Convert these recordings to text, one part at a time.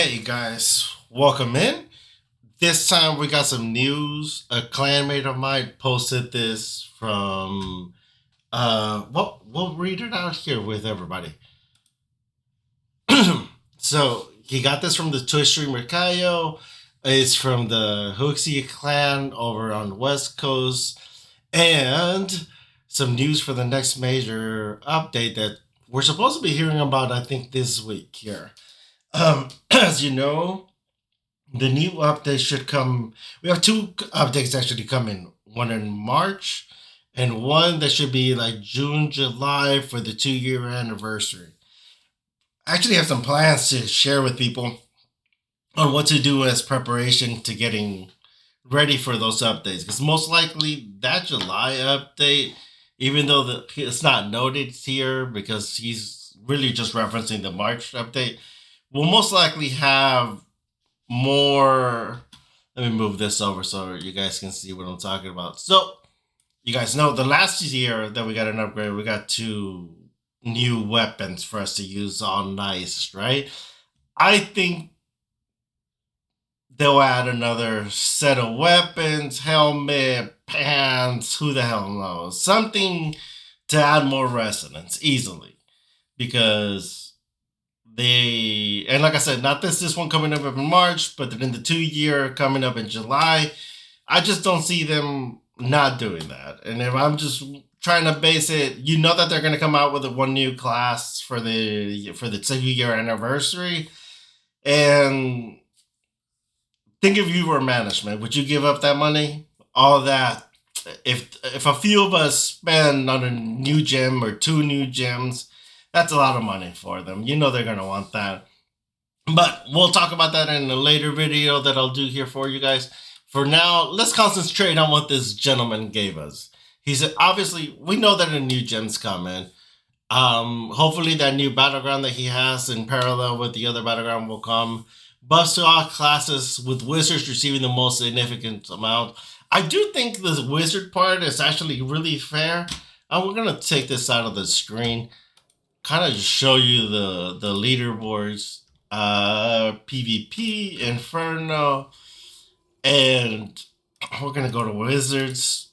Hey guys, welcome in. This time we got some news. A clanmate of mine posted this from we'll read it out here with everybody. So he got this from the Twitch streamer Kayo. It's from the Hooksy clan over on the West Coast. And some news for the next major update that we're supposed to be hearing about, I think, this week here. As you know, the new update should come. We have two updates actually coming. One in March, and one that should be like June, July for the 2-year anniversary. I actually have some plans to share with people on what to do as preparation to getting ready for those updates. Because most likely that July update, even though it's not noted here because he's really just referencing the March update, will most likely have more. Let me move this over so you guys can see what I'm talking about. So, you guys know the last year that we got an upgrade, we got 2 new weapons for us to use on nice, right? I think they'll add another set of weapons, helmet, pants, who the hell knows. Something to add more resonance easily. Because and like I said, not this one coming up in March, but then the 2-year coming up in July. I just don't see them not doing that. And if I'm just trying to base it, you know that they're going to come out with one new class for the 2-year anniversary. And think if you were management, would you give up that money? All that. If a few of us spend on a new gem or 2 new gems, that's a lot of money for them. You know they're going to want that. But we'll talk about that in a later video that I'll do here for you guys. For now, let's concentrate on what this gentleman gave us. He said, obviously, we know that a new gem's coming. Hopefully that new battleground that he has in parallel with the other battleground will come. Buffs to all classes with wizards receiving the most significant amount. I do think the wizard part is actually really fair. We're going to take this out of the screen. Kind of show you the leaderboards, PvP, Inferno, and we're gonna go to Wizards.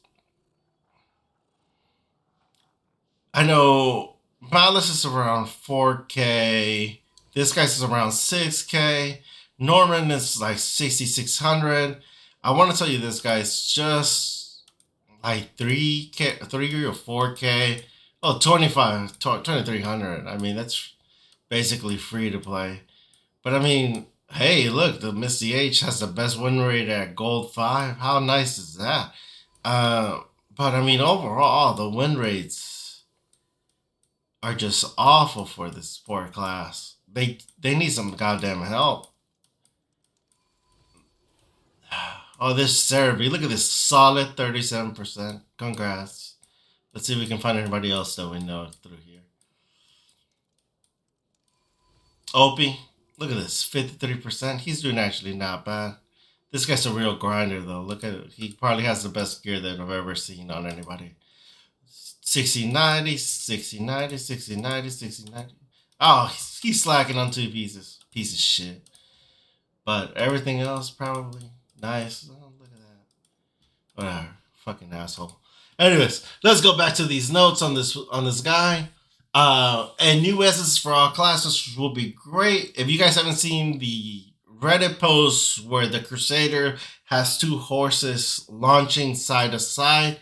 I know Malice is around 4K. This guy's is around 6K. Norman is like 6,600. I want to tell you this guy's just like 3K, 3 or 4K. Oh, 2,300. I mean, that's basically free to play. But I mean, hey, look, the Misty H has the best win rate at Gold 5. How nice is that? But I mean, overall, the win rates are just awful for this sport class. They need some goddamn help. Oh, this Cerebi. Look at this solid 37%. Congrats. Let's see if we can find anybody else that we know through here. Opie, look at this, 53%. He's doing actually not bad. This guy's a real grinder, though. Look at it. He probably has the best gear that I've ever seen on anybody. 60-90, 60-90, 60-90, 60-90. Oh, he's slacking on 2 pieces. Piece of shit. But everything else, probably nice. Oh, look at that. Whatever. Fucking asshole. Anyways, let's go back to these notes on this guy. And new essence for all classes will be great. If you guys haven't seen the Reddit post where the Crusader has 2 horses launching side to side,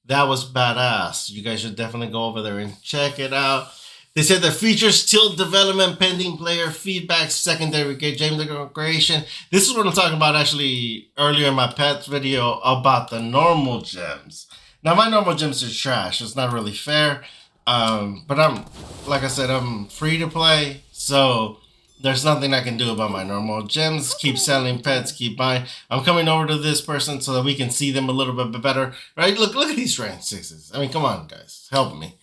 that was badass. You guys should definitely go over there and check it out. They said the features still development, pending player feedback, secondary game integration. This is what I'm talking about actually earlier in my pets video about the normal gems. Now, my normal gems are trash. It's not really fair. But like I said, I'm free to play. So there's nothing I can do about my normal gems. Keep selling pets, keep buying. I'm coming over to this person so that we can see them a little bit better. Right? Look at these rank 6s. I mean, come on, guys. Help me.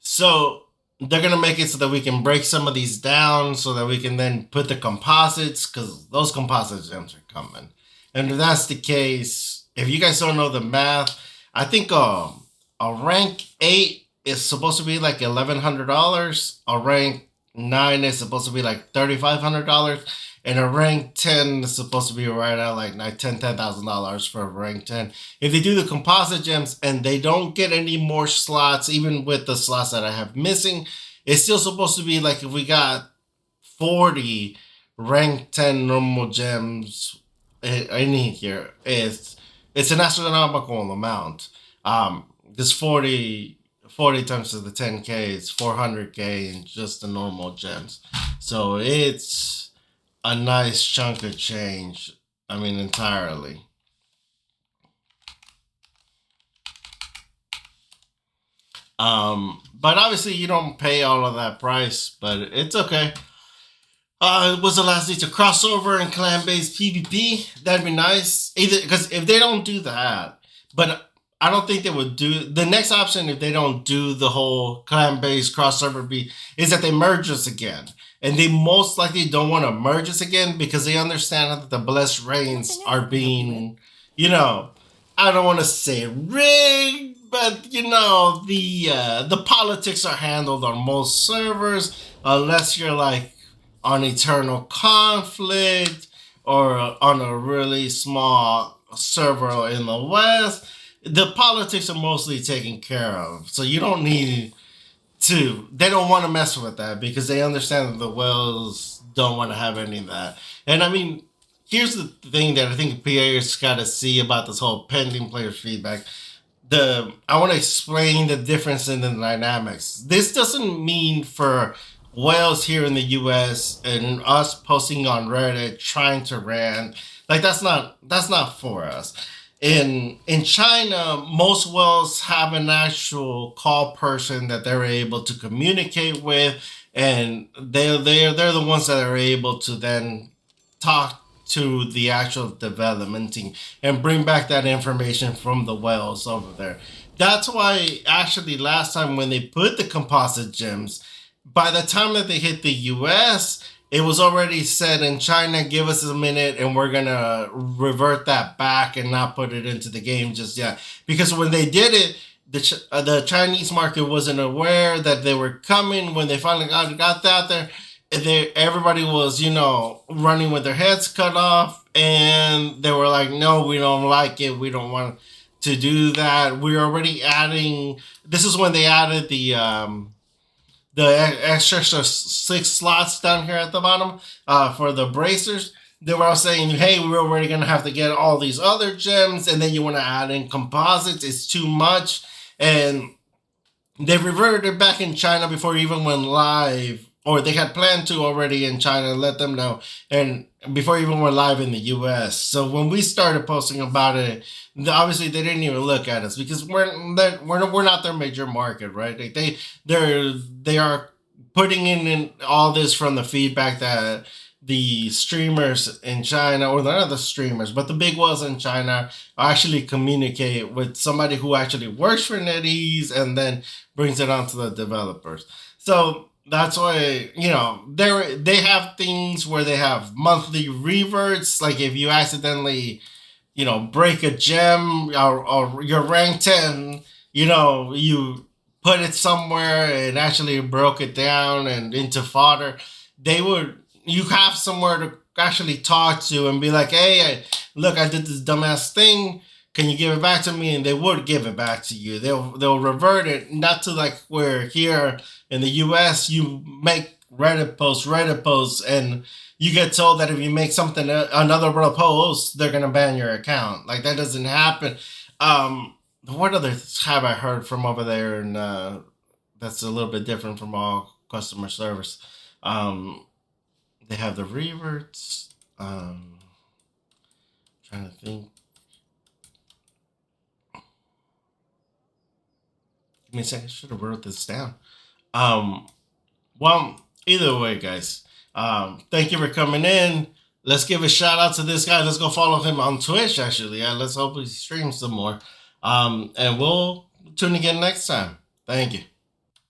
So they're going to make it so that we can break some of these down so that we can then put the composites, because those composite gems are coming. And if that's the case, if you guys don't know the math, I think a rank 8 is supposed to be like $1,100. A rank 9 is supposed to be like $3,500, and a rank 10 is supposed to be right at like $10,000 for a rank 10. If they do the composite gems and they don't get any more slots, even with the slots that I have missing, it's still supposed to be like if we got 40 rank 10 normal gems in here, it's an astronomical amount. This 40 times to the 10K is 400K in just the normal gems. So it's a nice chunk of change. I mean, entirely. But obviously you don't pay all of that price, but it's okay. Was the last need to crossover and clan-based PvP? That'd be nice. Either because if they don't do that, but I don't think they would do the next option if they don't do the whole clan-based crossover be is that they merge us again. And they most likely don't want to merge us again because they understand that the blessed reigns are being, you know, I don't want to say rigged, but the politics are handled on most servers unless you're like on Eternal Conflict or on a really small server in the West. The politics are mostly taken care of, so you don't need to. They don't want to mess with that because they understand that the whales don't want to have any of that. And I mean, here's the thing that I think players got to see about this whole pending player feedback. I want to explain the difference in the dynamics. This doesn't mean for whales here in the U.S. and us posting on Reddit trying to rant like that's not for us. In China, most whales have an actual call person that they're able to communicate with, and they're the ones that are able to then talk to the actual development team and bring back that information from the whales over there. That's why actually last time when they put the composite gems, by the time that they hit the US, it was already said in China, give us a minute and we're going to revert that back and not put it into the game just yet. Because when they did it, the Chinese market wasn't aware that they were coming. When they finally got out there, everybody was, running with their heads cut off. And they were like, no, we don't like it. We don't want to do that. We're already adding. This is when they added the extra 6 slots down here at the bottom for the bracers. They were all saying, hey, we're already going to have to get all these other gems, and then you want to add in composites. It's too much. And they reverted back in China before it even went live, or they had planned to already in China, let them know, and before it even went live in the US. So when we started posting about it, obviously they didn't even look at us because we're not their major market, right? Like they are putting in all this from the feedback that the streamers in China, or not the streamers, but the big ones in China, actually communicate with somebody who actually works for NetEase and then brings it on to the developers. So that's why, they have things where they have monthly reverts. Like if you accidentally, break a gem or your rank 10, you put it somewhere and actually broke it down and into fodder, you have somewhere to actually talk to and be like, hey, look, I did this dumbass thing. Can you give it back to me? And they would give it back to you. They'll revert it, not to like where here in the US you make Reddit posts, and you get told that if you make something another Reddit post, they're gonna ban your account. Like that doesn't happen. What others have I heard from over there, and that's a little bit different from all customer service. They have the reverts. Trying to think. Give me a second. I should have wrote this down. Well, either way, guys. Thank you for coming in. Let's give a shout out to this guy. Let's go follow him on Twitch, actually. Let's hope he streams some more. And we'll tune again next time. Thank you.